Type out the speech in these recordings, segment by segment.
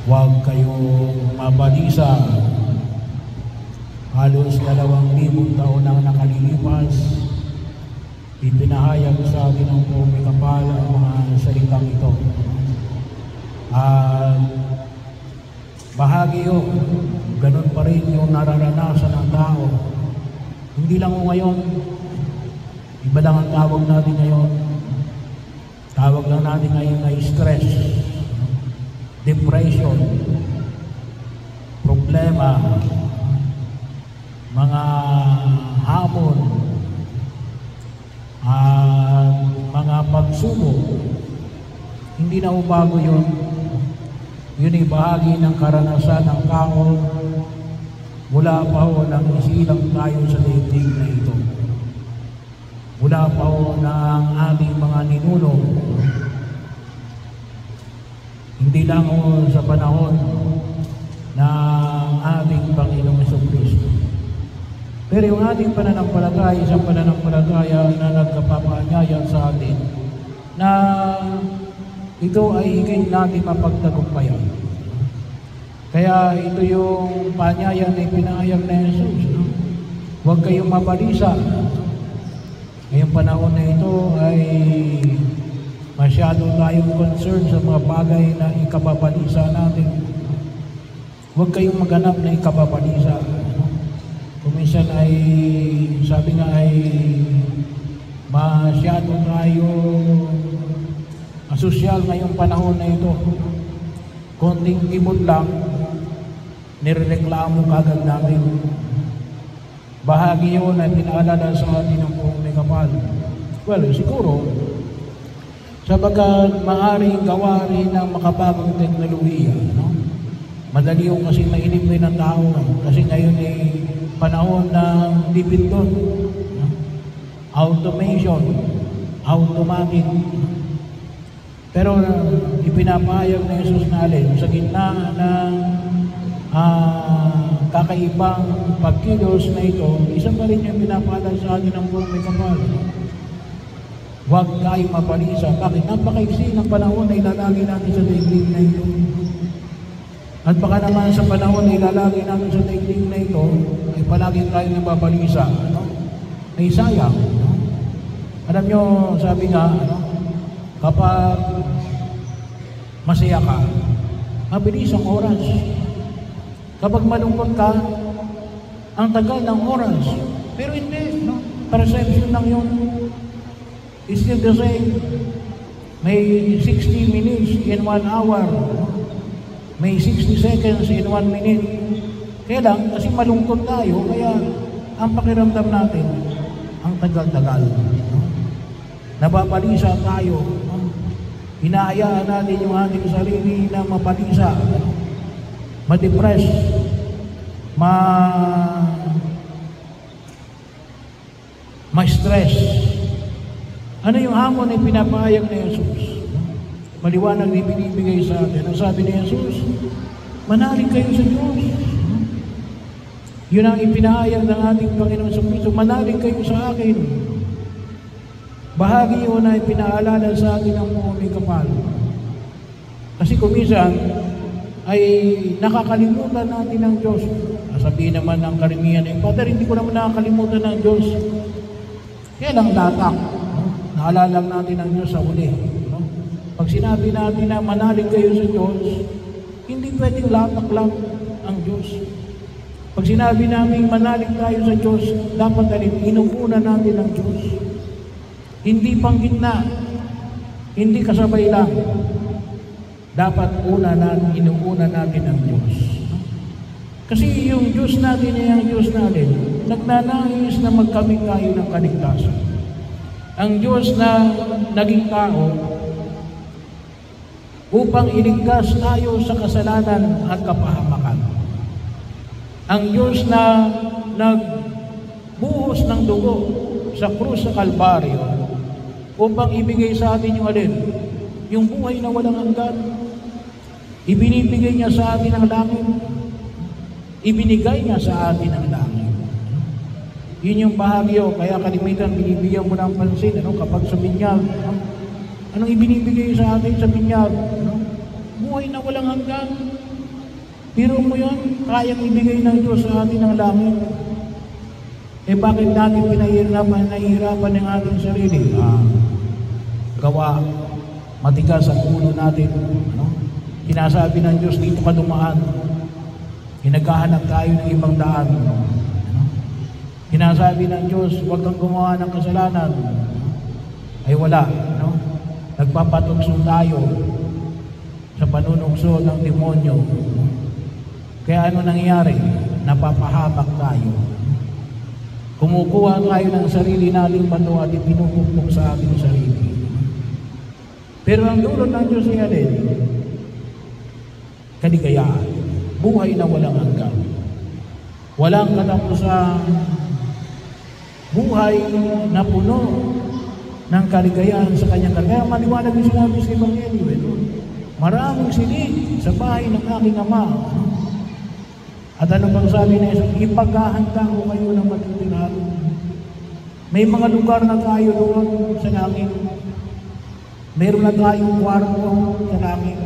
Huwag kayong mabalisa. Halos 2,000 taon nang nakalilipas, ipinahayag sa atin ng may kapal ang mga salitang ito. At bahagi yun, ganun pa rin yung nararanasan ng tao. Hindi lang ngayon, iba lang ang tawag natin ngayon. Tawag lang natin ngayon na stress, depression, problema, mga hamon, at mga pagsubok. Hindi na bago yun. Yun ay bahagi ng karanasan ng tao mula pa ho nang isilang tayo sa daigdig na ito. Mula pa ho ng ating mga ninuno. Hindi lang ho sa panahon ng ating Panginoong Jesucristo. Pero yung ating pananampalataya, isang pananampalataya na nagkapapaanyaya sa atin na ito ay higit natin mapagtagumpayan. Kaya ito yung paanyaya na ipinahayag na Jesus. Huwag kayong mabalisa. Ngayong panahon na ito ay masyado tayong concerned sa mga bagay na ikababalisa natin. Huwag kayong maganap na ikababalisa. Kuminsan ay, sabi nga ay, masyado tayo asosyal ngayong panahon na ito. Konting kimot lang, nirereklamo kagad natin. Bahagi yun na pinaalala sa atin ng may kapal. Well, siguro, sabagat maaaring gawa rin ng makabagong teknolohiya, no? Madali yung kasi mainip rin ng tao. Kasi ngayon ay panahon ng dipindon, no? Automation, automatic. Pero ipinapahayag na Jesus na alin, sa gitna ng kakaibang pagkilos na ito, isa pa rin yung pinapaalala sa atin ng buong may kapal. Huwag kayong mabalisa. Bakit? Napakaiksi ng panahon na ilalagay natin sa daigdig na ito. At baka naman sa panahon na ilalagay natin sa daigdig na ito, ay palagi tayo nababalisa. Ay sayang. Alam nyo, sabi nga, kapag masaya ka, mabilis ang oras. Kapag malungkot ka, ang tagal ng oras. Pero hindi, no? Perception lang yun. It's still the same. May 60 minutes in 1 hour. May 60 seconds in 1 minute. Kaya lang, kasi malungkot tayo, kaya ang pakiramdam natin, ang tagal-tagal. Nababalisa tayo. Hinahayaan natin yung ating sarili na mabalisa, ma-depress, ma-stress. Ano yung hamon na pinapahayag na Jesus? Maliwanag na ibinibigay sa atin. Ang sabi ni Jesus, manalig kayo sa Diyos. Yun ang ipinahayag ng ating Panginoon sa Kristo, manalig kayo sa akin. Bahagi yun na ipinaalala sa atin ng mga may kapal. Kasi kuminsan ay nakakalimutan natin ng Diyos. Sabihin naman ng karamihan, Father, hindi ko naman nakakalimutan ng Diyos. Kaya lang latak. Naalala natin ang Diyos sa uli. No? Pag sinabi natin na manalig kayo sa Diyos, hindi pwedeng latak lang ang Diyos. Pag sinabi namin manalig tayo sa Diyos, dapat alin, inuuna natin ang Diyos. Hindi pang gitna, hindi kasabay lang. Dapat inuuna natin ang Diyos. Kasi yung Diyos natin ay ang Diyos natin, nagnanais na magkamit tayo ng kaligtasan. Ang Diyos na naging tao upang iligtas tayo sa kasalanan at kapahamakan. Ang Diyos na nagbuhos ng dugo sa krus sa Kalbaryo upang ibigay sa atin yung alin, yung buhay na walang hanggan. Ibinibigay niya sa atin ang langit. Ibinigay niya sa atin ang langit. Yun yung bahagyo, kaya kalimitan binibigyan mo ng pansin, kapag sa binyag, anong ibinibigay sa atin sa binyag? Buhay na walang hanggan. Biro mo yun, kayang ibigay ng Diyos sa atin ang langit. Eh bakit natin nahihirapan ng ating sarili? Gawa, matigas ang ulo natin. Ano? Sinasabi ng Diyos, dito ka dumaan. Naghahanap tayo ng ibang daan. Ano? Sinasabi ng Diyos, huwag kang gumawa ng kasalanan. Ay wala. No? Nagpapatugso tayo sa panunugso ng demonyo. Kaya ano nangyayari? Napapahamak tayo. Kumukuha tayo ng sarili nating bato at ipinupukpok sa ating sarili. Pero ang dulot ng Diyos ay alin? Kaligayaan. Buhay na walang hanggan. Walang katapusan. Buhay na puno ng kaligayahan sa kanyang kaya maliwanag yung sinabi sa Ebanghelyo. Maraming silid sa bahay ng aking Ama. At ano bang sabi na Jesus? Ipaghahanda ko kayo ng matutunan. May mga lugar na tayo doon sa langit. Meron na tayong kwarto sa langit.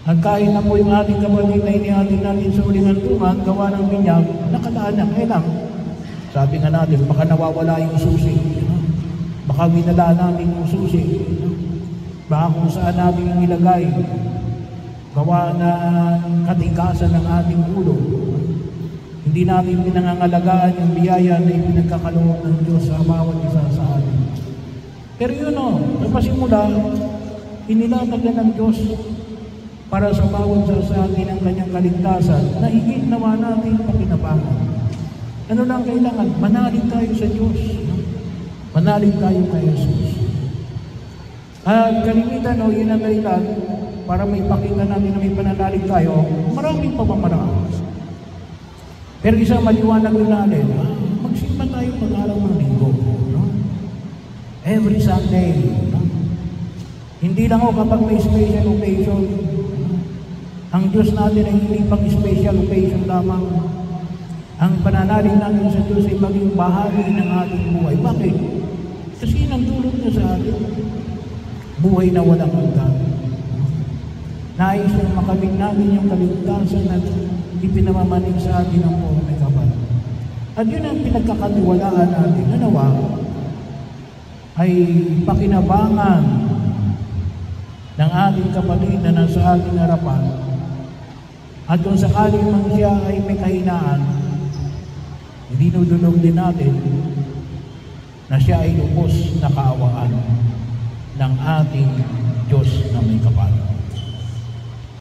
At kahit na po yung ating kapatid na inihatid natin sa uling hantungan, gawa ng binyag, nakataan na. Kaya lang, sabi nga natin, baka nawawala yung susi. Baka winala natin yung susi. Baka kung saan natin yung ilagay. Gawa na katikasan ng ating ulo. Hindi natin pinangangalagaan yung biyaya na ipinagkakaloob ng Diyos sa bawat isa sa atin. Pero yun napasimula, inilatag na ng Diyos para sa bawat isa sa atin ang kanyang kaligtasan na higit nawa natin pakinabangan. Ano lang kailangan? Manalig tayo sa Diyos. Manalig tayo kay Jesus. At kalimitan yun ang dahilan para may pakita natin na may pananalig tayo, maraming pamamaraan. Pero isa maliwanag na natin, magsimba tayo pag-araw ng linggo. No? Every Sunday. No? Hindi lang kapag may special occasion. Ang Diyos natin ay hindi pang special occasion lamang. Ang pananalig natin sa Diyos ay maging bahagi ng ating buhay. Bakit? Kasi nang dulot niya sa atin, buhay na walang hanggan. Nais na makamit natin yung kaligtasan na ipinamamanig sa atin ng buong may kapal. At yun ang pinagkakatiwalaan natin. Nawa ay pakinabangan ng ating kapatid na nasa ating harapan. At kung sakaling man siya ay may kahinaan, dinudulog din natin na siya ay lubos na kaawaan ng ating Diyos na may kapal.